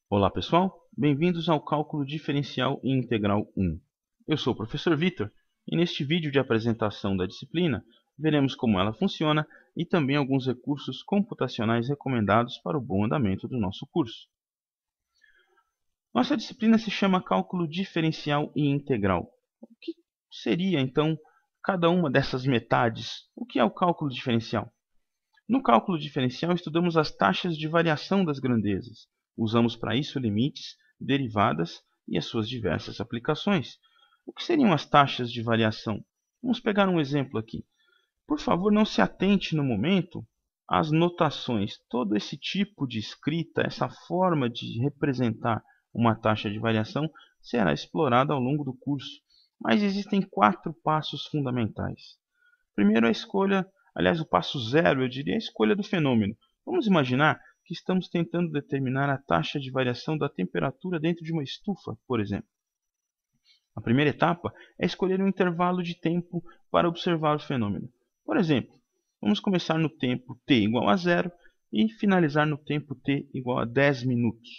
Olá pessoal, bem-vindos ao Cálculo Diferencial e Integral 1. Eu sou o professor Vitor e neste vídeo de apresentação da disciplina veremos como ela funciona e também alguns recursos computacionais recomendados para o bom andamento do nosso curso. Nossa disciplina se chama Cálculo Diferencial e Integral. O que seria então cada uma dessas metades? O que é o cálculo diferencial? No cálculo diferencial estudamos as taxas de variação das grandezas. Usamos para isso limites, derivadas e as suas diversas aplicações. O que seriam as taxas de variação? Vamos pegar um exemplo aqui. Por favor, não se atente no momento às notações. Todo esse tipo de escrita, essa forma de representar uma taxa de variação será explorada ao longo do curso. Mas existem 4 passos fundamentais. Primeiro, a escolha, aliás, o passo 0, eu diria, a escolha do fenômeno. Vamos imaginar que estamos tentando determinar a taxa de variação da temperatura dentro de uma estufa, por exemplo. A primeira etapa é escolher um intervalo de tempo para observar o fenômeno. Por exemplo, vamos começar no tempo t igual a 0 e finalizar no tempo t igual a 10 minutos.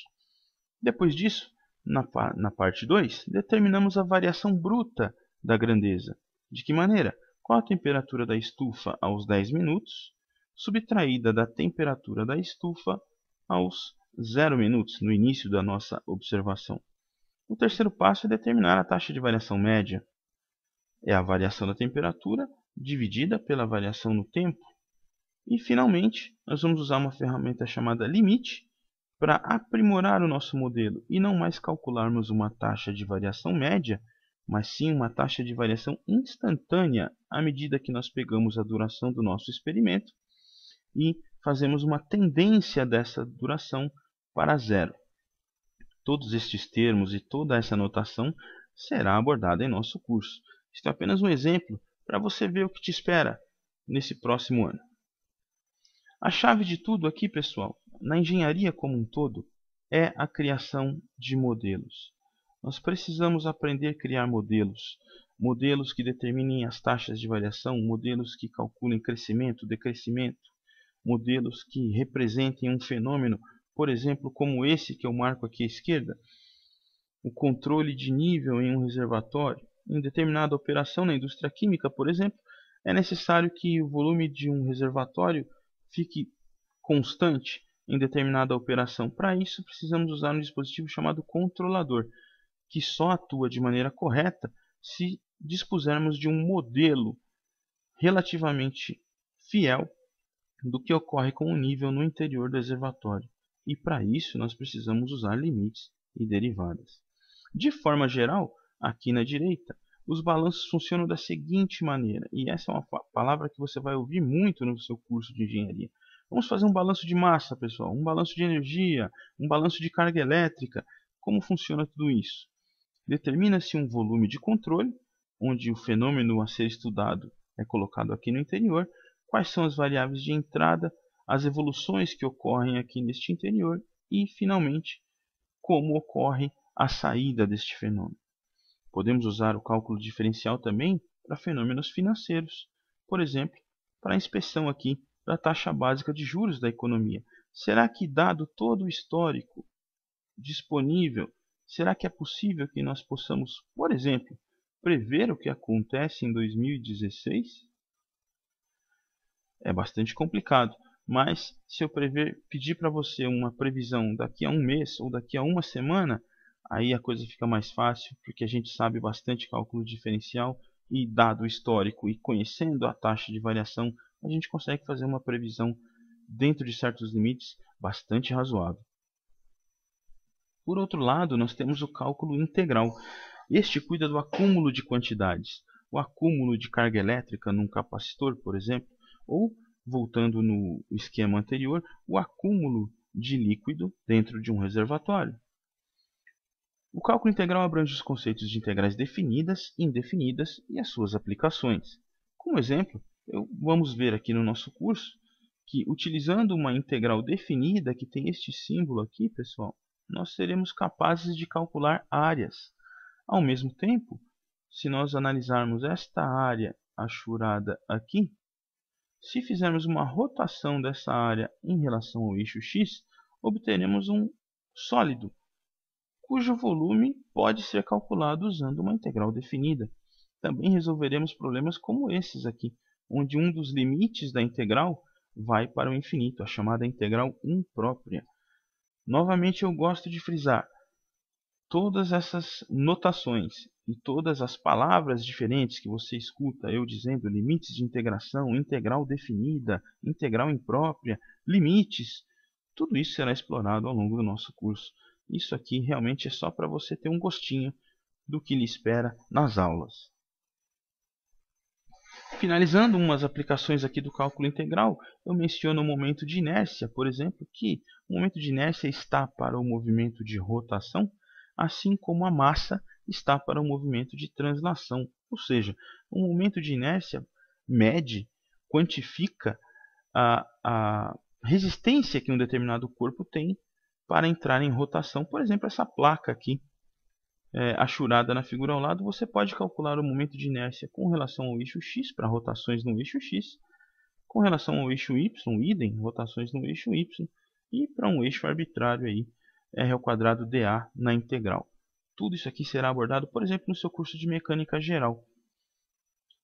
Depois disso, na parte 2, determinamos a variação bruta da grandeza. De que maneira? Qual a temperatura da estufa aos 10 minutos, subtraída da temperatura da estufa aos 0 minutos, no início da nossa observação. O terceiro passo é determinar a taxa de variação média. É a variação da temperatura dividida pela variação no tempo. E, finalmente, nós vamos usar uma ferramenta chamada limite para aprimorar o nosso modelo e não mais calcularmos uma taxa de variação média, mas sim uma taxa de variação instantânea à medida que nós pegamos a duração do nosso experimento e fazemos uma tendência dessa duração para 0. Todos estes termos e toda essa notação será abordada em nosso curso. Este é apenas um exemplo para você ver o que te espera nesse próximo ano. A chave de tudo aqui, pessoal, na engenharia como um todo, é a criação de modelos. Nós precisamos aprender a criar modelos. Modelos que determinem as taxas de variação, modelos que calculem crescimento, decrescimento, modelos que representem um fenômeno, por exemplo, como esse que eu marco aqui à esquerda, o controle de nível em um reservatório. Em determinada operação na indústria química, por exemplo, é necessário que o volume de um reservatório fique constante em determinada operação. Para isso, precisamos usar um dispositivo chamado controlador, que só atua de maneira correta se dispusermos de um modelo relativamente fiel do que ocorre com o nível no interior do reservatório. E para isso nós precisamos usar limites e derivadas. De forma geral, aqui na direita, os balanços funcionam da seguinte maneira, e essa é uma palavra que você vai ouvir muito no seu curso de engenharia. Vamos fazer um balanço de massa, pessoal, um balanço de energia, um balanço de carga elétrica. Como funciona tudo isso? Determina-se um volume de controle, onde o fenômeno a ser estudado é colocado aqui no interior, quais são as variáveis de entrada, as evoluções que ocorrem aqui neste interior e, finalmente, como ocorre a saída deste fenômeno. Podemos usar o cálculo diferencial também para fenômenos financeiros, por exemplo, para a inspeção aqui da taxa básica de juros da economia. Será que, dado todo o histórico disponível, será que é possível que nós possamos, por exemplo, prever o que acontece em 2016? É bastante complicado, mas se eu pedir para você uma previsão daqui a um mês ou daqui a uma semana, aí a coisa fica mais fácil, porque a gente sabe bastante cálculo diferencial e, dado o histórico e conhecendo a taxa de variação, a gente consegue fazer uma previsão dentro de certos limites bastante razoável. Por outro lado, nós temos o cálculo integral. Este cuida do acúmulo de quantidades, o acúmulo de carga elétrica num capacitor, por exemplo, ou, voltando no esquema anterior, o acúmulo de líquido dentro de um reservatório. O cálculo integral abrange os conceitos de integrais definidas, indefinidas e as suas aplicações. Como exemplo, vamos ver aqui no nosso curso que, utilizando uma integral definida, que tem este símbolo aqui, pessoal, nós seremos capazes de calcular áreas. Ao mesmo tempo, se nós analisarmos esta área achurada aqui, Se fizermos uma rotação dessa área em relação ao eixo x, obteremos um sólido, cujo volume pode ser calculado usando uma integral definida. Também resolveremos problemas como esses aqui, onde um dos limites da integral vai para o infinito, a chamada integral imprópria. Novamente eu gosto de frisar, todas essas notações e todas as palavras diferentes que você escuta eu dizendo limites de integração, integral definida, integral imprópria, limites, tudo isso será explorado ao longo do nosso curso. Isso aqui realmente é só para você ter um gostinho do que lhe espera nas aulas. Finalizando umas aplicações aqui do cálculo integral, eu menciono o momento de inércia, por exemplo, que o momento de inércia está para o movimento de rotação, assim como a massa está para o movimento de translação. Ou seja, o momento de inércia mede, quantifica a resistência que um determinado corpo tem para entrar em rotação. Por exemplo, essa placa aqui, achurada na figura ao lado, você pode calcular o momento de inércia com relação ao eixo x, para rotações no eixo x, com relação ao eixo y, idem, rotações no eixo y, e para um eixo arbitrário aí, r² dA na integral. Tudo isso aqui será abordado, por exemplo, no seu curso de mecânica geral.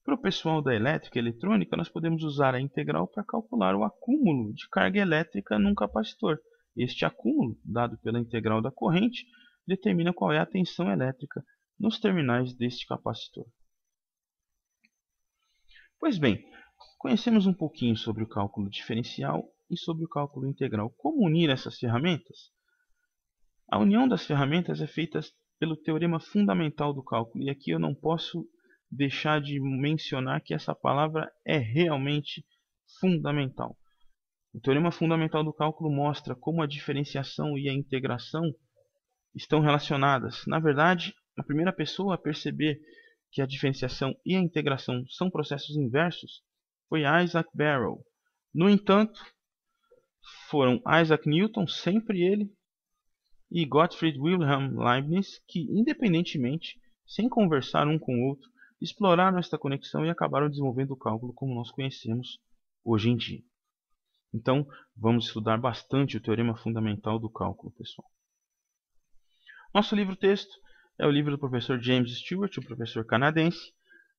Para o pessoal da elétrica e eletrônica, nós podemos usar a integral para calcular o acúmulo de carga elétrica num capacitor. Este acúmulo, dado pela integral da corrente, determina qual é a tensão elétrica nos terminais deste capacitor. Pois bem, conhecemos um pouquinho sobre o cálculo diferencial e sobre o cálculo integral. Como unir essas ferramentas? A união das ferramentas é feita pelo teorema fundamental do cálculo, e aqui eu não posso deixar de mencionar que essa palavra é realmente fundamental. O teorema fundamental do cálculo mostra como a diferenciação e a integração estão relacionadas. Na verdade, a primeira pessoa a perceber que a diferenciação e a integração são processos inversos foi Isaac Barrow. No entanto, foram Isaac Newton, sempre ele, e Gottfried Wilhelm Leibniz que, independentemente, sem conversar um com o outro, exploraram esta conexão e acabaram desenvolvendo o cálculo como nós conhecemos hoje em dia. Então, vamos estudar bastante o teorema fundamental do cálculo, pessoal. Nosso livro-texto é o livro do professor James Stewart, um professor canadense.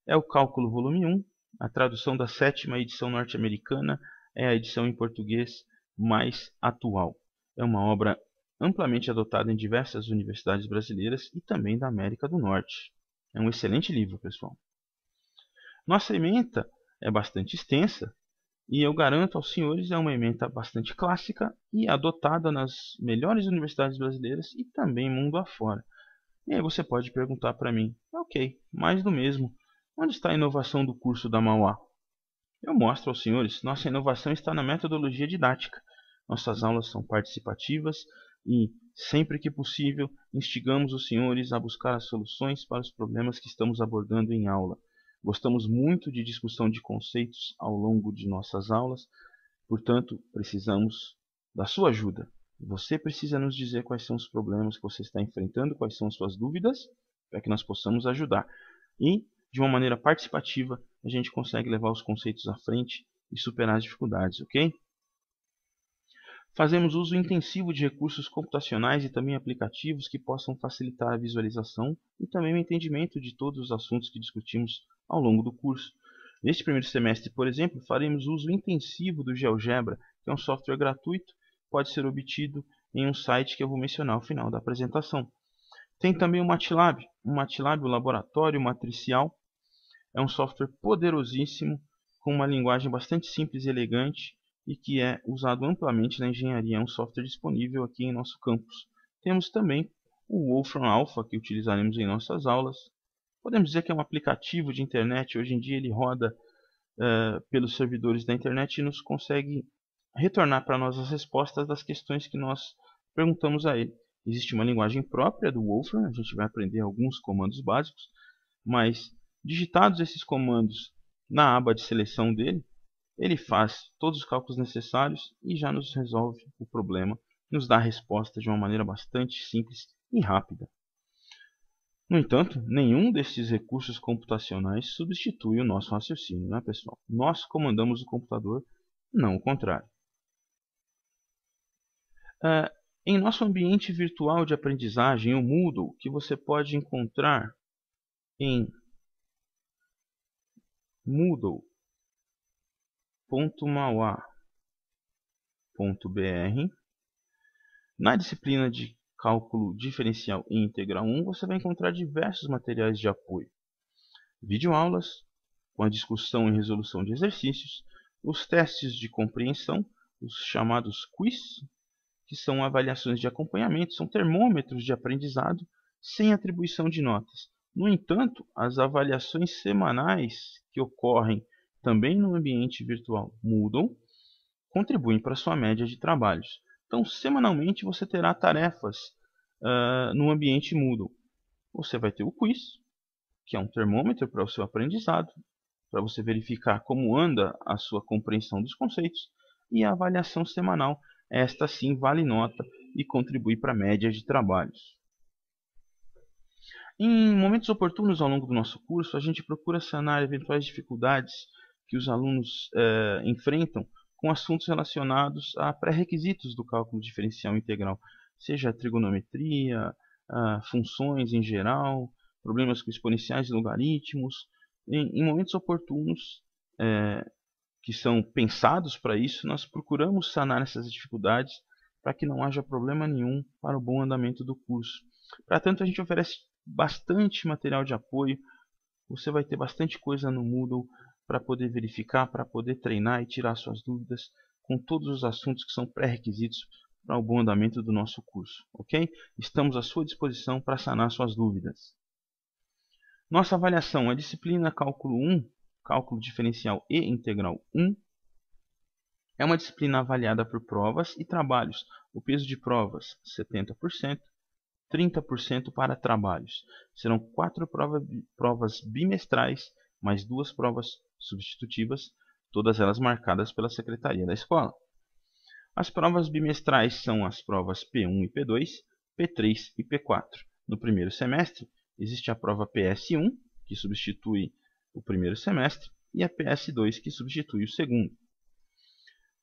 É o Cálculo Volume 1. A tradução da 7ª edição norte-americana é a edição em português mais atual. É uma obra amplamente adotada em diversas universidades brasileiras e também da América do Norte. É um excelente livro, pessoal. Nossa ementa é bastante extensa e eu garanto aos senhores é uma ementa bastante clássica e adotada nas melhores universidades brasileiras e também mundo afora. E aí você pode perguntar para mim, ok, mais do mesmo, onde está a inovação do curso da Mauá? Eu mostro aos senhores, nossa inovação está na metodologia didática. Nossas aulas são participativas e, sempre que possível, instigamos os senhores a buscar as soluções para os problemas que estamos abordando em aula. Gostamos muito de discussão de conceitos ao longo de nossas aulas, portanto, precisamos da sua ajuda. Você precisa nos dizer quais são os problemas que você está enfrentando, quais são as suas dúvidas, para que nós possamos ajudar. E, de uma maneira participativa, a gente consegue levar os conceitos à frente e superar as dificuldades, ok? Fazemos uso intensivo de recursos computacionais e também aplicativos que possam facilitar a visualização e também o entendimento de todos os assuntos que discutimos ao longo do curso. Neste primeiro semestre, por exemplo, faremos uso intensivo do GeoGebra, que é um software gratuito, pode ser obtido em um site que eu vou mencionar ao final da apresentação. Tem também o MATLAB, o Laboratório Matricial. É um software poderosíssimo, com uma linguagem bastante simples e elegante, e que é usado amplamente na engenharia. É um software disponível aqui em nosso campus. Temos também o Wolfram Alpha, que utilizaremos em nossas aulas. Podemos dizer que é um aplicativo de internet. Hoje em dia ele roda pelos servidores da internet e nos consegue retornar para nós as respostas das questões que nós perguntamos a ele. Existe uma linguagem própria do Wolfram, a gente vai aprender alguns comandos básicos, mas digitados esses comandos na aba de seleção dele, ele faz todos os cálculos necessários e já nos resolve o problema, nos dá a resposta de uma maneira bastante simples e rápida. No entanto, nenhum desses recursos computacionais substitui o nosso raciocínio, né, pessoal? Nós comandamos o computador, não o contrário. Em nosso ambiente virtual de aprendizagem, o Moodle, que você pode encontrar em moodle.mauá.br, na disciplina de Cálculo Diferencial e Integral 1, você vai encontrar diversos materiais de apoio. Videoaulas, com a discussão e resolução de exercícios, os testes de compreensão, os chamados quiz, que são avaliações de acompanhamento, são termômetros de aprendizado sem atribuição de notas. No entanto, as avaliações semanais que ocorrem também no ambiente virtual Moodle contribuem para a sua média de trabalhos. Então, semanalmente você terá tarefas no ambiente Moodle. Você vai ter o quiz, que é um termômetro para o seu aprendizado, para você verificar como anda a sua compreensão dos conceitos, e a avaliação semanal. Esta sim vale nota e contribui para a média de trabalhos. Em momentos oportunos ao longo do nosso curso, a gente procura sanar eventuais dificuldades que os alunos enfrentam com assuntos relacionados a pré-requisitos do cálculo diferencial integral, seja trigonometria, funções em geral, problemas com exponenciais e logaritmos. Em momentos oportunos, que são pensados para isso, nós procuramos sanar essas dificuldades para que não haja problema nenhum para o bom andamento do curso. Para tanto, a gente oferece bastante material de apoio. Você vai ter bastante coisa no Moodle para poder verificar, para poder treinar e tirar suas dúvidas com todos os assuntos que são pré-requisitos para o bom andamento do nosso curso, ok? Estamos à sua disposição para sanar suas dúvidas. Nossa avaliação, a disciplina Cálculo 1, Cálculo Diferencial e Integral 1, é uma disciplina avaliada por provas e trabalhos. O peso de provas, 70%, 30% para trabalhos. Serão 4 provas bimestrais, mais 2 provas substitutivas, todas elas marcadas pela secretaria da escola. As provas bimestrais são as provas P1 e P2, P3 e P4. No primeiro semestre, existe a prova PS1, que substitui o primeiro semestre, e a PS2, que substitui o segundo.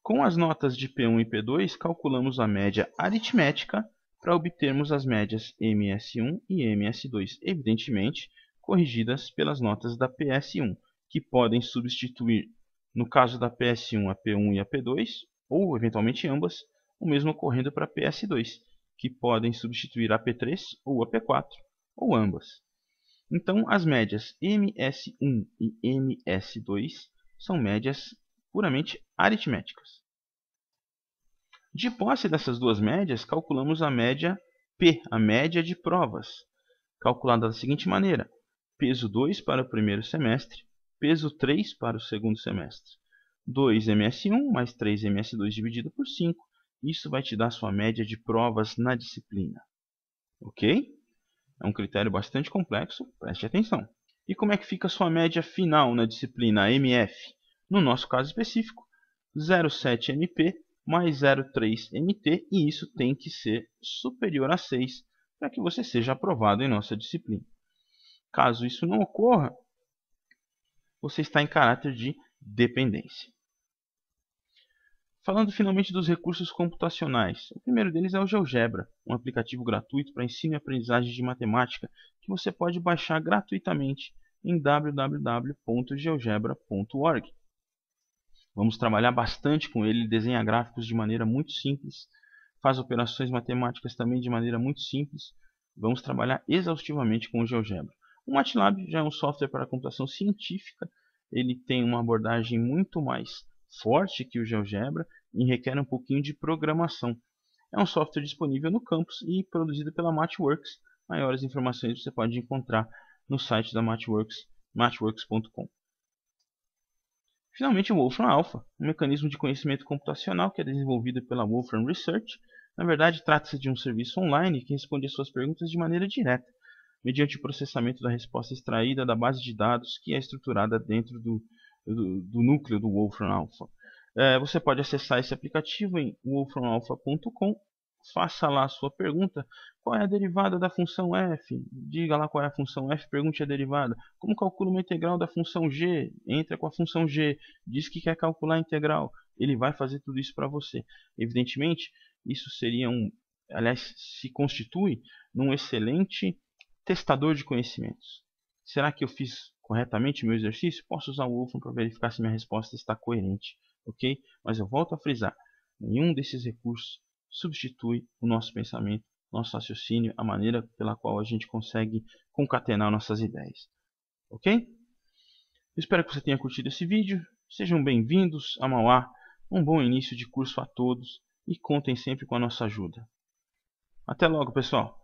Com as notas de P1 e P2, calculamos a média aritmética para obtermos as médias MS1 e MS2, evidentemente corrigidas pelas notas da PS1, que podem substituir, no caso da PS1, a P1 e a P2, ou eventualmente ambas, o mesmo ocorrendo para a PS2, que podem substituir a P3 ou a P4, ou ambas. Então, as médias MS1 e MS2 são médias puramente aritméticas. De posse dessas duas médias, calculamos a média P, a média de provas, calculada da seguinte maneira: peso 2 para o primeiro semestre, peso 3 para o segundo semestre. 2 MS1 mais 3 MS2 dividido por 5, isso vai te dar a sua média de provas na disciplina. Ok? É um critério bastante complexo, preste atenção. E como é que fica a sua média final na disciplina MF? No nosso caso específico, 0,7 MP mais 0,3 MT, e isso tem que ser superior a 6 para que você seja aprovado em nossa disciplina. Caso isso não ocorra, você está em caráter de dependência. Falando finalmente dos recursos computacionais, o primeiro deles é o GeoGebra, um aplicativo gratuito para ensino e aprendizagem de matemática que você pode baixar gratuitamente em www.geogebra.org. Vamos trabalhar bastante com ele, desenha gráficos de maneira muito simples, faz operações matemáticas também de maneira muito simples. Vamos trabalhar exaustivamente com o GeoGebra. O MATLAB já é um software para computação científica, ele tem uma abordagem muito mais forte que o GeoGebra e requer um pouquinho de programação. É um software disponível no campus e produzido pela MathWorks. Maiores informações você pode encontrar no site da MathWorks, mathworks.com. Finalmente, o Wolfram Alpha, um mecanismo de conhecimento computacional que é desenvolvido pela Wolfram Research. Na verdade, trata-se de um serviço online que responde às suas perguntas de maneira direta, mediante o processamento da resposta extraída da base de dados que é estruturada dentro do núcleo do Wolfram Alpha. Você pode acessar esse aplicativo em wolframalpha.com faça lá a sua pergunta. Qual é a derivada da função f? Diga lá qual é a função f, pergunte a derivada. Como calculo uma integral da função g? Entra com a função g, diz que quer calcular a integral. Ele vai fazer tudo isso para você. Evidentemente, isso seria aliás, se constitui num excelente testador de conhecimentos. Será que eu fiz corretamente meu exercício? Posso usar o Wolfram para verificar se minha resposta está coerente, ok? Mas eu volto a frisar, nenhum desses recursos substitui o nosso pensamento, nosso raciocínio, a maneira pela qual a gente consegue concatenar nossas ideias, ok? Espero que você tenha curtido esse vídeo. Sejam bem-vindos a Mauá. Um bom início de curso a todos e contem sempre com a nossa ajuda. Até logo, pessoal!